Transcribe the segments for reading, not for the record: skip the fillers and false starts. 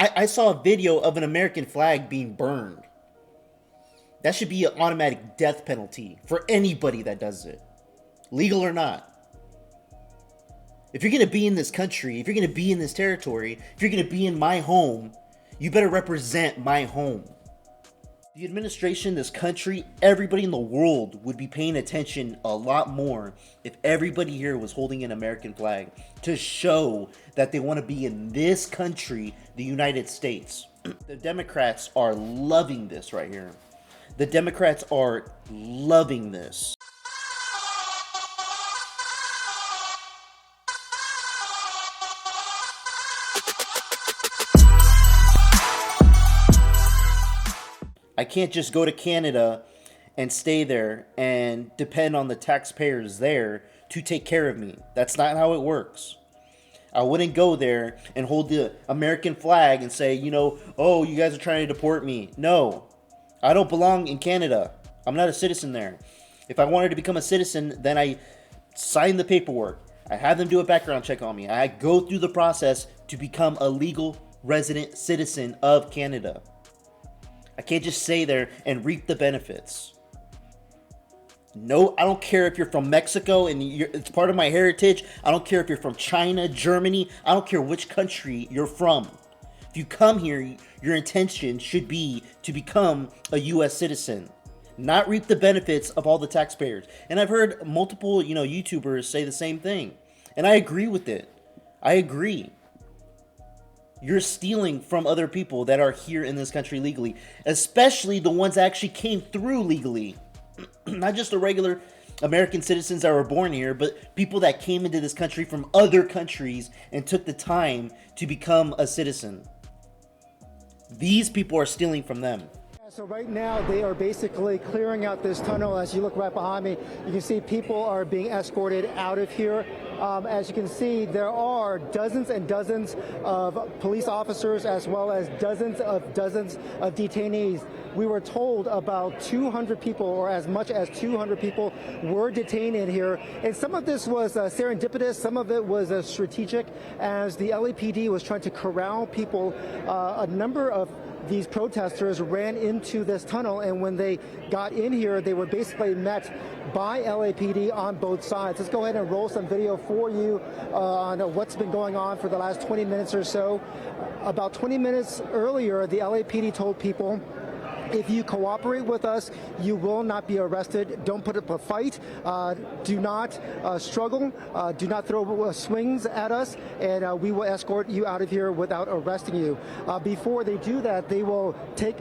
I saw a video of an American flag being burned. That should be an automatic death penalty for anybody that does it, legal or not. If you're going to be in this country, if you're going to be in this territory, if you're going to be in my home, you better represent my home. The administration, this country, everybody in the world would be paying attention a lot more if everybody here was holding an American flag to show that they want to be in this country, the United States. The Democrats are loving this right here. The Democrats are loving this. I can't just go to Canada and stay there and depend on the taxpayers there to take care of me. That's not how it works. I wouldn't go there and hold the American flag and say, oh, you guys are trying to deport me. No, I don't belong in Canada. I'm not a citizen there. If I wanted to become a citizen, then I sign the paperwork. I have them do a background check on me. I go through the process to become a legal resident citizen of Canada. I can't just stay there and reap the benefits. No, I don't care if you're from Mexico and it's part of my heritage. I don't care if you're from China, Germany. I don't care which country you're from. If you come here, your intention should be to become a U.S. citizen, not reap the benefits of all the taxpayers. And I've heard multiple, YouTubers say the same thing. And I agree with it. I agree. You're stealing from other people that are here in this country legally, especially the ones that actually came through legally. Not just the regular American citizens that were born here, but people that came into this country from other countries and took the time to become a citizen. These people are stealing from them. So right now they are basically clearing out this tunnel. As you look right behind me, you can see people are being escorted out of here. As you can see, there are dozens and dozens of police officers as well as dozens of detainees. We were told about 200 people, or as much as 200 people, were detained in here. And some of this was serendipitous, some of it was strategic, as the LAPD was trying to corral people. A number of these protesters ran into this tunnel, and when they got in here, they were basically met by LAPD on both sides. Let's go ahead and roll some video for you on what's been going on for the last 20 minutes or so. About 20 minutes earlier, the LAPD told people, if you cooperate with us, you will not be arrested. Don't put up a fight. Do not struggle. Do not throw swings at us, and we will escort you out of here without arresting you. Before they do that, they will take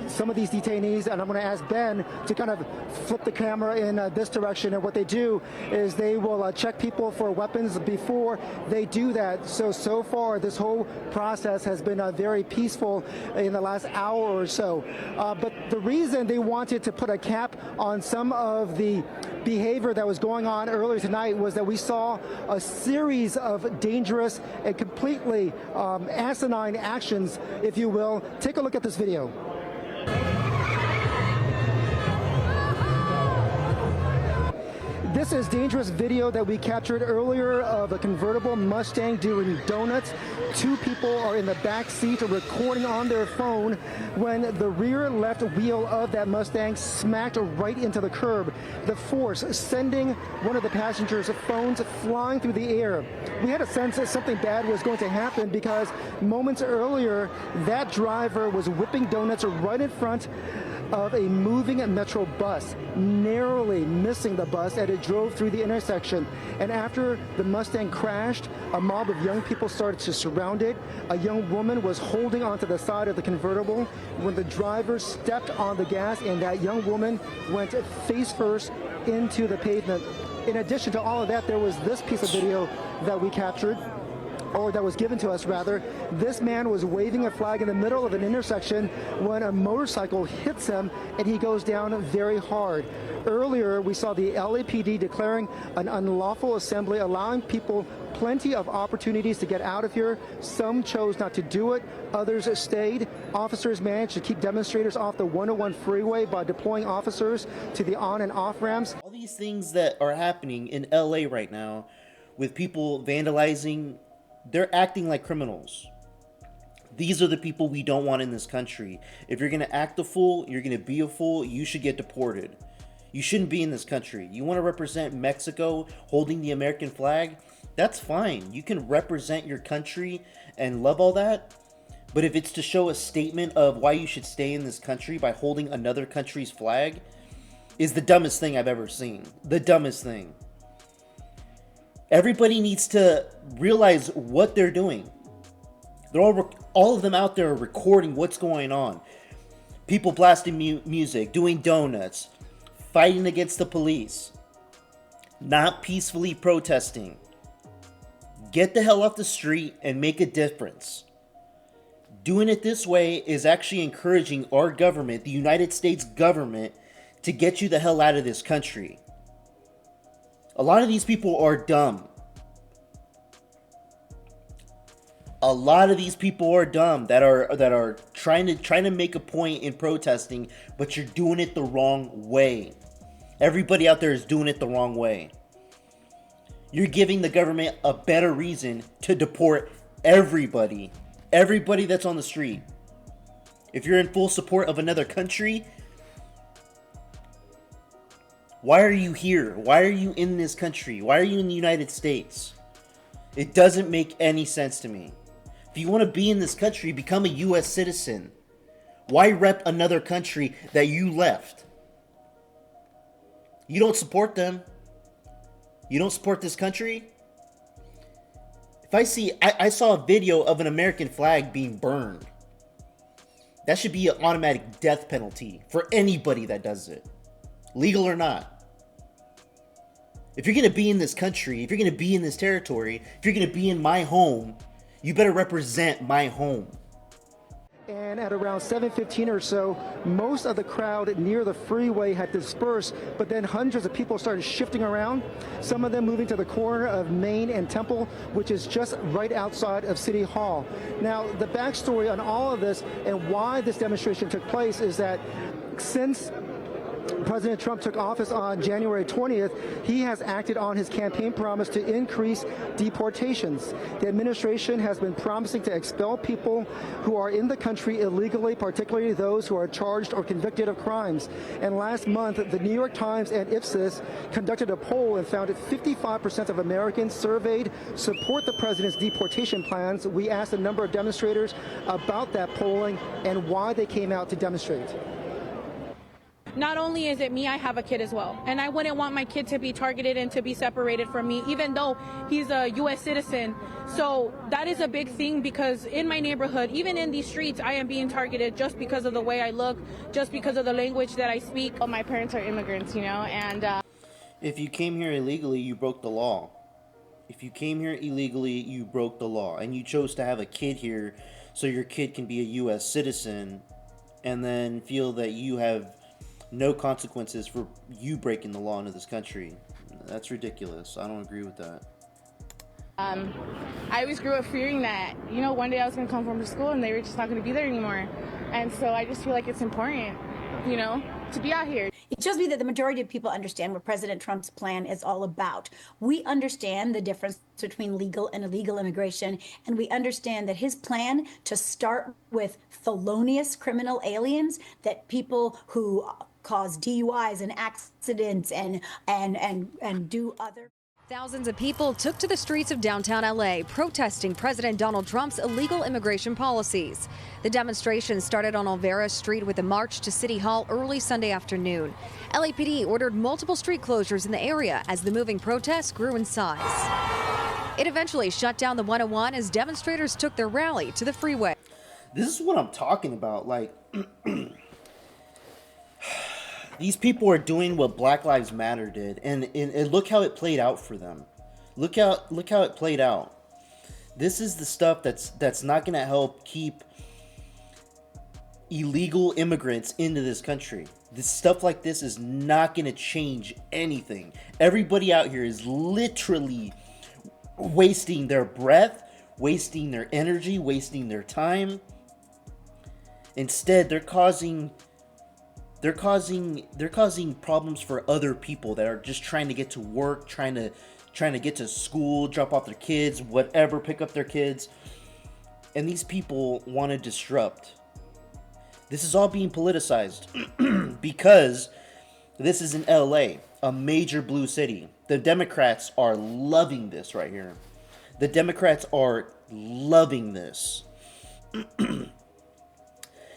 some of these detainees, and I'm going to ask Ben to kind of flip the camera in this direction. And what they do is they will check people for weapons before they do that. So far, this whole process has been very peaceful in the last hour or so. But the reason they wanted to put a cap on some of the behavior that was going on earlier tonight was that we saw a series of dangerous and completely asinine actions, if you will. Take a look at this video. This is dangerous video that we captured earlier of a convertible Mustang doing donuts. Two people are in the back seat recording on their phone when the rear left wheel of that Mustang smacked right into the curb. The force sending one of the passengers' phones flying through the air. We had a sense that something bad was going to happen because moments earlier, that driver was whipping donuts right in front of a moving Metro bus, narrowly missing the bus as it drove through the intersection. And after the Mustang crashed, a mob of young people started to surround it. A young woman was holding onto the side of the convertible when the driver stepped on the gas, and that young woman went face first into the pavement. In addition to all of that, there was this piece of video that we captured, or that was given to us rather. This man was waving a flag in the middle of an intersection when a motorcycle hits him and he goes down very hard. Earlier, we saw the LAPD declaring an unlawful assembly, allowing people plenty of opportunities to get out of here. Some chose not to do it. Others stayed. Officers managed to keep demonstrators off the 101 freeway by deploying officers to the on and off ramps. All these things that are happening in LA right now with people vandalizing, they're acting like criminals. These are the people we don't want in this country. If you're going to act a fool, you're going to be a fool, you should get deported. You shouldn't be in this country. You want to represent Mexico holding the American flag? That's fine. You can represent your country and love all that. But if it's to show a statement of why you should stay in this country by holding another country's flag, is the dumbest thing I've ever seen. The dumbest thing. Everybody needs to realize what they're doing. They're all of them out there are recording what's going on. People blasting music, doing donuts, fighting against the police, not peacefully protesting. Get the hell off the street and make a difference. Doing it this way is actually encouraging our government, the United States government, to get you the hell out of this country. A lot of these people are dumb. A lot of these people are dumb that are trying to make a point in protesting, but you're doing it the wrong way. Everybody out there is doing it the wrong way. You're giving the government a better reason to deport everybody. Everybody that's on the street. If you're in full support of another country, why are you here? Why are you in this country? Why are you in the United States? It doesn't make any sense to me. If you want to be in this country, become a U.S. citizen. Why rep another country that you left? You don't support them. You don't support this country. If I saw a video of an American flag being burned. That should be an automatic death penalty for anybody that does it. Legal or not. If you're going to be in this country, if you're going to be in this territory, if you're going to be in my home, you better represent my home. And at around 7:15 or so, most of the crowd near the freeway had dispersed, but then hundreds of people started shifting around, some of them moving to the corner of Main and Temple, which is just right outside of City Hall. Now, the backstory on all of this and why this demonstration took place is that since President Trump took office on January 20th, he has acted on his campaign promise to increase deportations. The administration has been promising to expel people who are in the country illegally, particularly those who are charged or convicted of crimes. And last month, the New York Times and Ipsos conducted a poll and found that 55% of Americans surveyed support the president's deportation plans. We asked a number of demonstrators about that polling and why they came out to demonstrate. Not only is it me, I have a kid as well. And I wouldn't want my kid to be targeted and to be separated from me, even though he's a U.S. citizen. So that is a big thing because in my neighborhood, even in these streets, I am being targeted just because of the way I look, just because of the language that I speak. My parents are immigrants, and... If you came here illegally, you broke the law. If you came here illegally, you broke the law. And you chose to have a kid here so your kid can be a U.S. citizen and then feel that you have no consequences for you breaking the law into this country. That's ridiculous. I don't agree with that. I always grew up fearing that, one day I was going to come home from school and they were just not going to be there anymore. And so I just feel like it's important, to be out here. It shows me that the majority of people understand what President Trump's plan is all about. We understand the difference between legal and illegal immigration, and we understand that his plan to start with felonious criminal aliens, that people who cause DUIs and accidents and do other. Thousands of people took to the streets of downtown LA protesting President Donald Trump's illegal immigration policies. The demonstration started on Olvera Street with a march to City Hall early Sunday afternoon. LAPD ordered multiple street closures in the area as the moving protests grew in size. It eventually shut down the 101 as demonstrators took their rally to the freeway. This is what I'm talking about. These people are doing what Black Lives Matter did, and look how it played out for them. Look how it played out. This is the stuff that's not going to help keep illegal immigrants into this country. This stuff like this is not going to change anything. Everybody out here is literally wasting their breath, wasting their energy, wasting their time. Instead, they're causing problems for other people that are just trying to get to work, trying to get to school, drop off their kids, whatever, pick up their kids. and these people want to disrupt. This is all being politicized because this is in LA, a major blue city. The Democrats are loving this right here. The Democrats are loving this.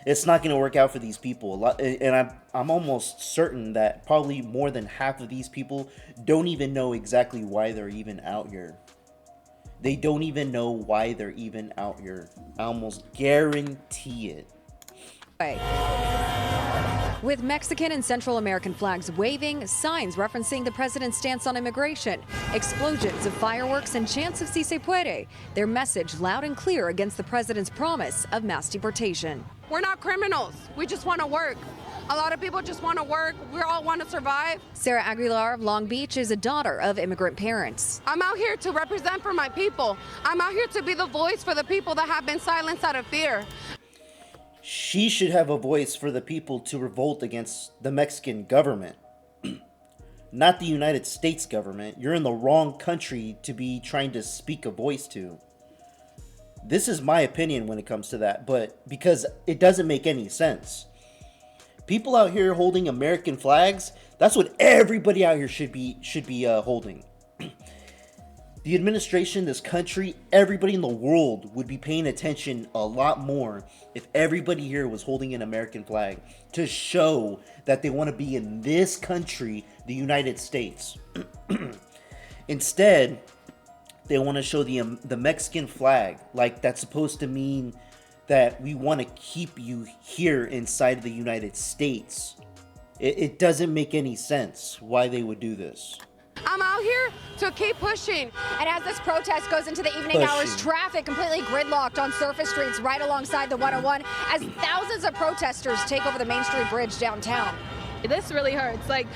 It's not going to work out for these people. And I'm almost certain that probably more than half of these people don't even know exactly why they're even out here. They don't even know why they're even out here. I almost guarantee it. With Mexican and Central American flags waving, signs referencing the president's stance on immigration, explosions of fireworks, and chants of Si se puede, their message loud and clear against the president's promise of mass deportation. We're not criminals. We just want to work. A lot of people just want to work. We all want to survive. Sarah Aguilar of Long Beach is a daughter of immigrant parents. I'm out here to represent for my people. I'm out here to be the voice for the people that have been silenced out of fear. She should have a voice for the people to revolt against the Mexican government, not the United States government. You're in the wrong country to be trying to speak a voice to. This is my opinion when it comes to that, but because it doesn't make any sense. People out here holding American flags, that's what everybody out here should be holding. The administration, this country, everybody in the world would be paying attention a lot more if everybody here was holding an American flag to show that they want to be in this country, the United States. Instead, they want to show the Mexican flag, like that's supposed to mean that we want to keep you here inside of the United States. It doesn't make any sense why they would do this. I'm out here to keep pushing. And as this protest goes into the evening hours, traffic completely gridlocked on surface streets right alongside the 101 as thousands of protesters take over the Main Street Bridge downtown. This really hurts. Like,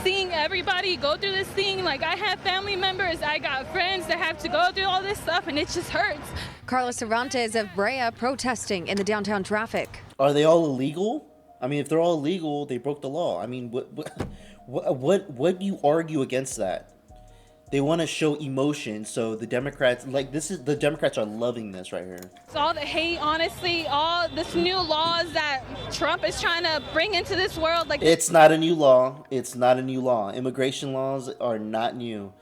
seeing everybody go through this thing, like I have family members, I got friends that have to go through all this stuff, and it just hurts. Carla Cervantes of Brea protesting in the downtown traffic. Are they all illegal? I mean, if they're all illegal, they broke the law. I mean, what do you argue against that? They want to show emotion, so the Democrats, the Democrats are loving this right here. It's all the hate, honestly, all this new laws that Trump is trying to bring into this world. Like, it's not a new law. It's not a new law. Immigration laws are not new.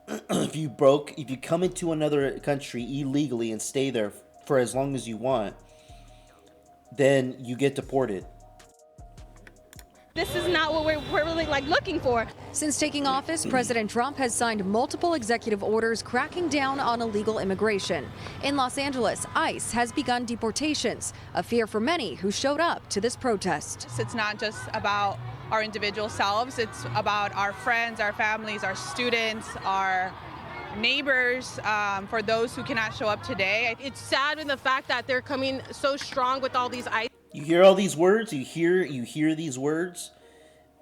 If you come into another country illegally and stay there for as long as you want, then you get deported. this is not what we're really looking for. Since taking office, President Trump has signed multiple executive orders cracking down on illegal immigration. In Los Angeles, ICE has begun deportations, a fear for many who showed up to this protest. It's not just about our individual selves, it's about our friends, our families, our students, our neighbors, for those who cannot show up today. It's sad in the fact that they're coming so strong with all these ICE. You hear all these words? You hear these words?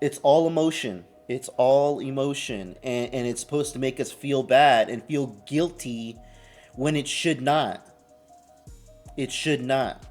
It's all emotion. It's all emotion. And it's supposed to make us feel bad and feel guilty when it should not. It should not.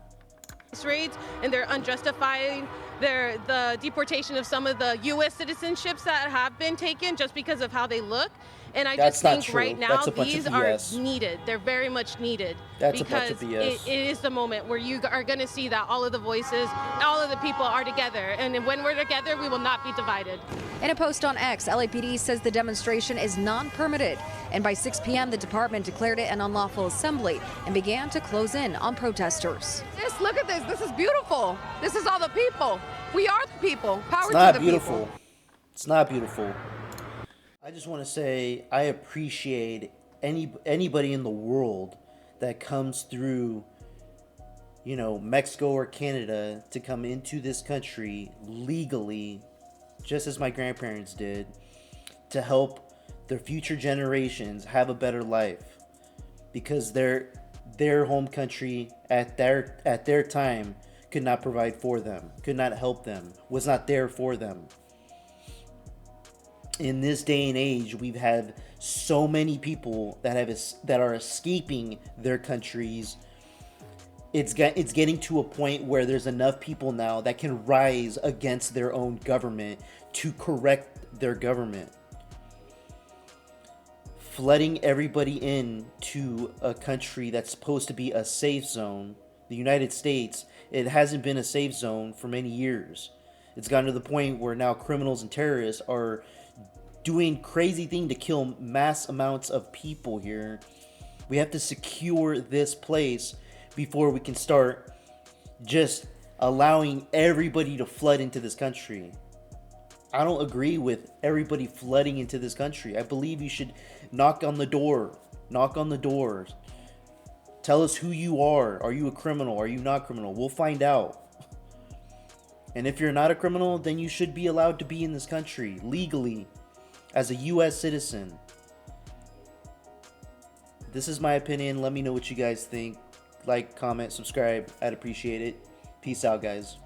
Raids, and they're unjustifying the deportation of some of the U.S. citizenships that have been taken just because of how they look. And I That's just not think true. right now That's a bunch these of are BS. needed. They're very much needed. That's a because bunch of BS. it is the moment where you are going to see that all of the voices, all of the people are together. And when we're together, we will not be divided. In a post on X, LAPD says the demonstration is non-permitted. And by 6 p.m., the department declared it an unlawful assembly and began to close in on protesters. Just look at this. This is beautiful. This is all the people. We are the people. Power It's to not the beautiful. people. It's not beautiful. I just want to say I appreciate anybody in the world that comes through, Mexico or Canada to come into this country legally, just as my grandparents did, to help their future generations have a better life, because their home country at their time could not provide for them, could not help them, was not there for them. In this day and age, we've had so many people that are escaping their countries. It's getting to a point where there's enough people now that can rise against their own government to correct their government. flooding everybody in to a country that's supposed to be a safe zone. The United States, it hasn't been a safe zone for many years. It's gotten to the point where now criminals and terrorists are doing crazy things to kill mass amounts of people here. We have to secure this place before we can start just allowing everybody to flood into this country. I don't agree with everybody flooding into this country. I believe you should knock on the door. Knock on the doors. Tell us who you are. Are you a criminal? Are you not criminal? We'll find out. And if you're not a criminal, then you should be allowed to be in this country legally as a U.S. citizen. This is my opinion. Let me know what you guys think. Like, comment, subscribe. I'd appreciate it. Peace out, guys.